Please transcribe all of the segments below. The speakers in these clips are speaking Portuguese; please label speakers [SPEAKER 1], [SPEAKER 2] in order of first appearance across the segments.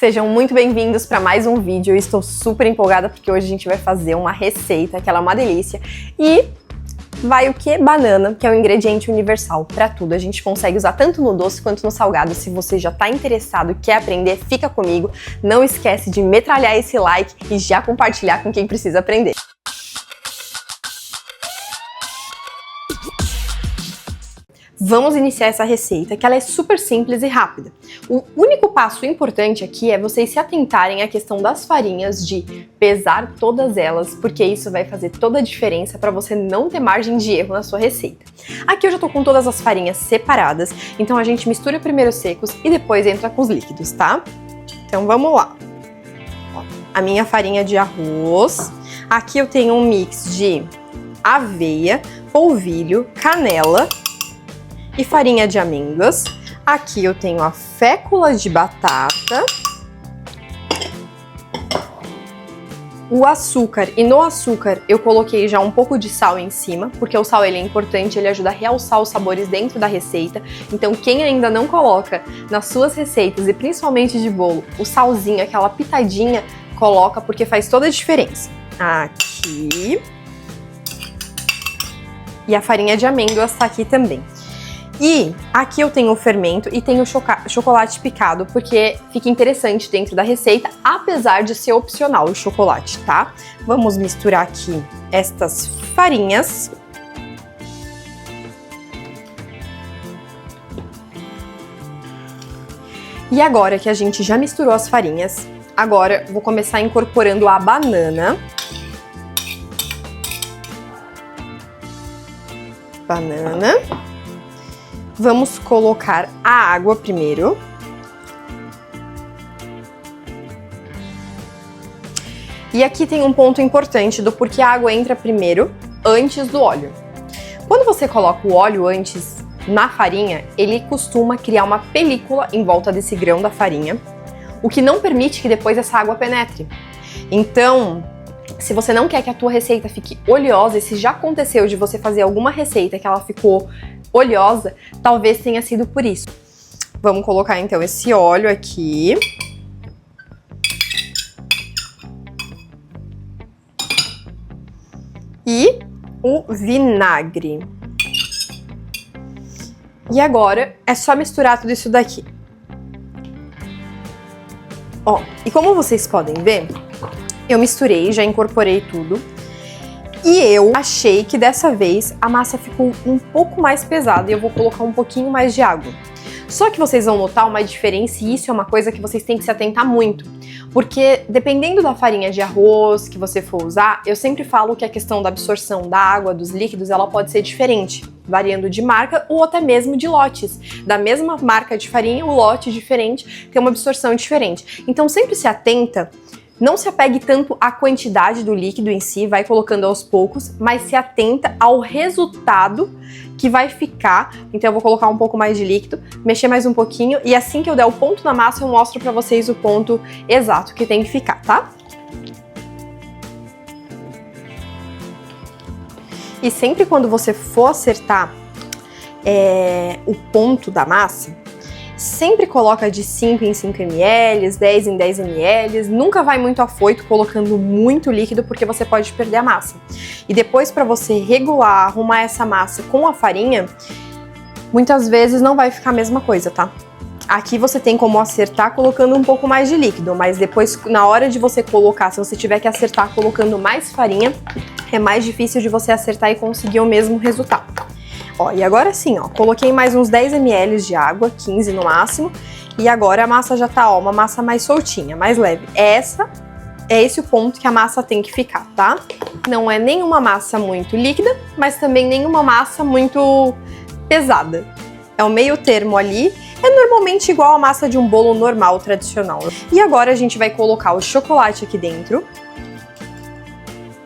[SPEAKER 1] Sejam muito bem-vindos para mais um vídeo. Eu estou super empolgada porque hoje a gente vai fazer uma receita que ela é uma delícia. E vai o que? Banana, que é um ingrediente universal para tudo. A gente consegue usar tanto no doce quanto no salgado. Se você já está interessado e quer aprender, fica comigo. Não esquece de metralhar esse like e já compartilhar com quem precisa aprender. Vamos iniciar essa receita, que ela é super simples e rápida. O único passo importante aqui é vocês se atentarem à questão das farinhas, de pesar todas elas, porque isso vai fazer toda a diferença para você não ter margem de erro na sua receita. Aqui eu já tô com todas as farinhas separadas, então a gente mistura primeiro os secos e depois entra com os líquidos, tá? Então vamos lá. Ó, a minha farinha de arroz. Aqui eu tenho um mix de aveia, polvilho, canela e farinha de amêndoas. Aqui eu tenho a fécula de batata, o açúcar, e no açúcar eu coloquei já um pouco de sal em cima, porque o sal ele é importante, ele ajuda a realçar os sabores dentro da receita. Então quem ainda não coloca nas suas receitas, e principalmente de bolo, o salzinho, aquela pitadinha, coloca porque faz toda a diferença. Aqui. E a farinha de amêndoas tá aqui também. E aqui eu tenho o fermento e tenho chocolate picado, porque fica interessante dentro da receita, apesar de ser opcional o chocolate, tá? Vamos misturar aqui estas farinhas. E agora que a gente já misturou as farinhas, agora vou começar incorporando a banana. Vamos colocar a água primeiro. E aqui tem um ponto importante do porquê a água entra primeiro, antes do óleo. Quando você coloca o óleo antes na farinha, ele costuma criar uma película em volta desse grão da farinha, o que não permite que depois essa água penetre. Então, se você não quer que a tua receita fique oleosa, e se já aconteceu de você fazer alguma receita que ela ficou oleosa, talvez tenha sido por isso. Vamos colocar então esse óleo aqui. E o vinagre. E agora é só misturar tudo isso daqui. Ó, e como vocês podem ver, eu misturei, já incorporei tudo. E eu achei que dessa vez a massa ficou um pouco mais pesada e eu vou colocar um pouquinho mais de água. Só que vocês vão notar uma diferença, e isso é uma coisa que vocês têm que se atentar muito. Porque dependendo da farinha de arroz que você for usar, eu sempre falo que a questão da absorção da água, dos líquidos, ela pode ser diferente, variando de marca ou até mesmo de lotes. Da mesma marca de farinha, o lote diferente tem uma absorção diferente. Então sempre se atenta. Não se apegue tanto à quantidade do líquido em si, vai colocando aos poucos, mas se atenta ao resultado que vai ficar. Então eu vou colocar um pouco mais de líquido, mexer mais um pouquinho, e assim que eu der o ponto na massa, eu mostro pra vocês o ponto exato que tem que ficar, tá? E sempre quando você for acertar o ponto da massa, sempre coloca de 5 em 5 ml, 10 em 10 ml, nunca vai muito afoito colocando muito líquido, porque você pode perder a massa. E depois, para você regular, arrumar essa massa com a farinha, muitas vezes não vai ficar a mesma coisa, tá? Aqui você tem como acertar colocando um pouco mais de líquido, mas depois, na hora de você colocar, se você tiver que acertar colocando mais farinha, é mais difícil de você acertar e conseguir o mesmo resultado. Ó, e agora sim, ó, coloquei mais uns 10 ml de água, 15 no máximo, e agora a massa já tá, ó, uma massa mais soltinha, mais leve. É esse o ponto que a massa tem que ficar, tá? Não é nenhuma massa muito líquida, mas também nenhuma massa muito pesada. É o meio termo ali, é normalmente igual a massa de um bolo normal, tradicional. E agora a gente vai colocar o chocolate aqui dentro,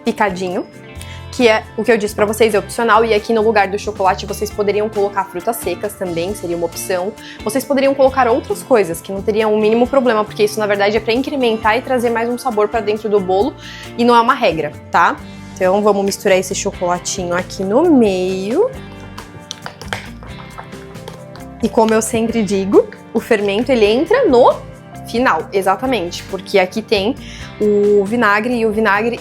[SPEAKER 1] picadinho, que é o que eu disse pra vocês, é opcional, e aqui no lugar do chocolate vocês poderiam colocar frutas secas também, seria uma opção. Vocês poderiam colocar outras coisas, que não teriam o mínimo problema, porque isso na verdade é pra incrementar e trazer mais um sabor pra dentro do bolo, e não é uma regra, tá? Então vamos misturar esse chocolatinho aqui no meio. E como eu sempre digo, o fermento ele entra no Final, exatamente, porque aqui tem o vinagre e o vinagre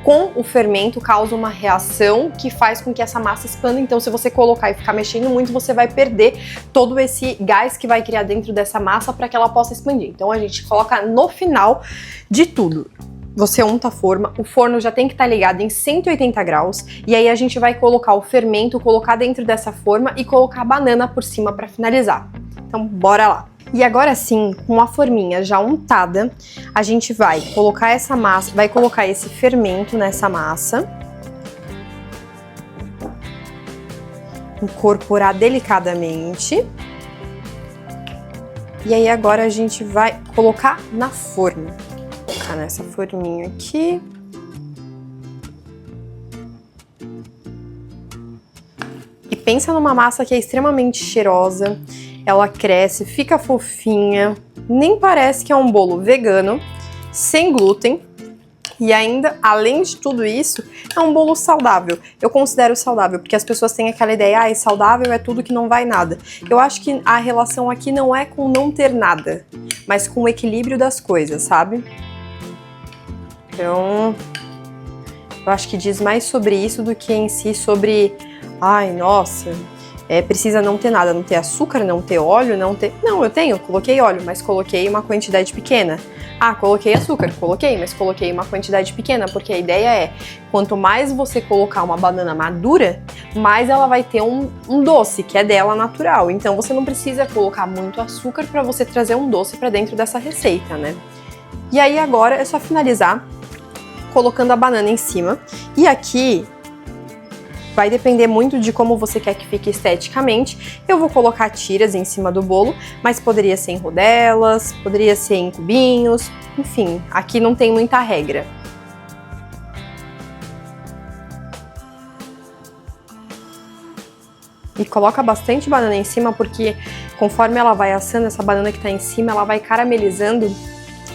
[SPEAKER 1] com o fermento causa uma reação que faz com que essa massa expanda. Então, se você colocar e ficar mexendo muito, você vai perder todo esse gás que vai criar dentro dessa massa para que ela possa expandir. Então, a gente coloca no final de tudo. Você unta a forma, o forno já tem que estar ligado em 180 graus, e aí a gente vai colocar o fermento, colocar dentro dessa forma e colocar a banana por cima para finalizar. Então, bora lá! E agora sim, com a forminha já untada, a gente vai colocar essa massa, vai colocar esse fermento nessa massa. Incorporar delicadamente. E aí agora a gente vai colocar na forma. Vou colocar nessa forminha aqui. E pensa numa massa que é extremamente cheirosa. Ela cresce, fica fofinha, nem parece que é um bolo vegano, sem glúten. E ainda, além de tudo isso, é um bolo saudável. Eu considero saudável, porque as pessoas têm aquela ideia, saudável é tudo que não vai nada. Eu acho que a relação aqui não é com não ter nada, mas com o equilíbrio das coisas, sabe? Então, eu acho que diz mais sobre isso do que em si sobre, nossa, precisa não ter nada, não ter açúcar, não ter óleo, não ter... Não, eu tenho, coloquei óleo, mas coloquei uma quantidade pequena. Coloquei açúcar, coloquei, mas coloquei uma quantidade pequena, porque a ideia é, quanto mais você colocar uma banana madura, mais ela vai ter um doce, que é dela natural. Então você não precisa colocar muito açúcar para você trazer um doce para dentro dessa receita, né? E aí agora é só finalizar colocando a banana em cima. E aqui vai depender muito de como você quer que fique esteticamente. Eu vou colocar tiras em cima do bolo, mas poderia ser em rodelas, poderia ser em cubinhos, enfim, aqui não tem muita regra. E coloca bastante banana em cima, porque conforme ela vai assando, essa banana que tá em cima, ela vai caramelizando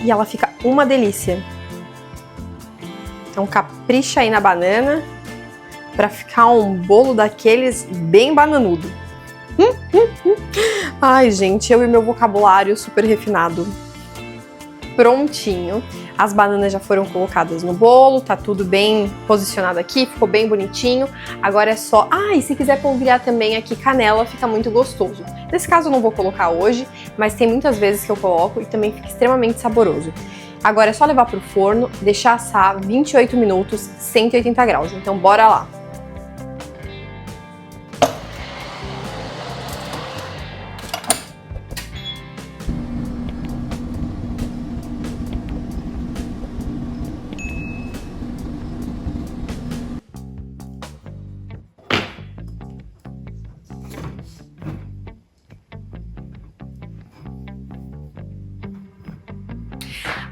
[SPEAKER 1] e ela fica uma delícia. Então capricha aí na banana, para ficar um bolo daqueles bem bananudo. Ai, gente, eu e meu vocabulário super refinado. Prontinho. As bananas já foram colocadas no bolo, tá tudo bem posicionado aqui, ficou bem bonitinho. Agora é só... e se quiser polvilhar também aqui canela, fica muito gostoso. Nesse caso eu não vou colocar hoje, mas tem muitas vezes que eu coloco e também fica extremamente saboroso. Agora é só levar pro forno, deixar assar 28 minutos, 180 graus. Então bora lá!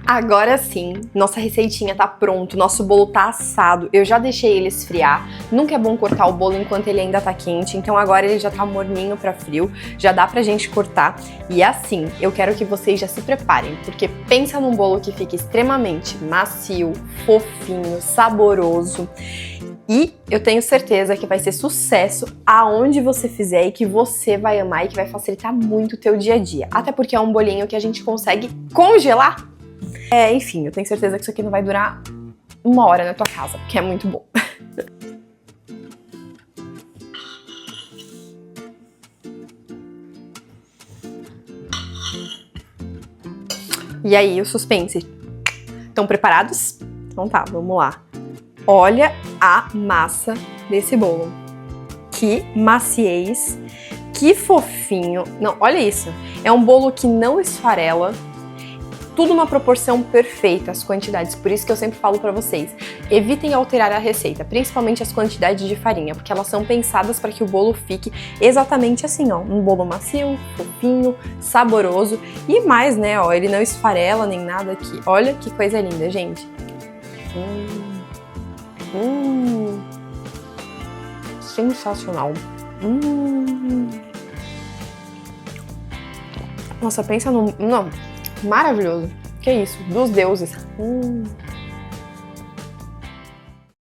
[SPEAKER 1] Agora sim, nossa receitinha tá pronto, nosso bolo tá assado, eu já deixei ele esfriar. Nunca é bom cortar o bolo enquanto ele ainda tá quente, então agora ele já tá morninho pra frio, já dá pra gente cortar. E assim, eu quero que vocês já se preparem, porque pensa num bolo que fica extremamente macio, fofinho, saboroso. E eu tenho certeza que vai ser sucesso aonde você fizer e que você vai amar e que vai facilitar muito o teu dia a dia. Até porque é um bolinho que a gente consegue congelar. Enfim, eu tenho certeza que isso aqui não vai durar 1 hora na tua casa, porque é muito bom. E aí, o suspense? Estão preparados? Então tá, vamos lá. Olha a massa desse bolo. Que maciez, que fofinho. Não, olha isso. É um bolo que não esfarela. Tudo numa proporção perfeita, as quantidades. Por isso que eu sempre falo pra vocês, evitem alterar a receita, principalmente as quantidades de farinha, porque elas são pensadas para que o bolo fique exatamente assim, ó. Um bolo macio, fofinho, saboroso e mais, né, ó, ele não esfarela nem nada aqui. Olha que coisa linda, gente. Sensacional. Nossa, pensa no... Não, maravilhoso. Que isso? Dos deuses.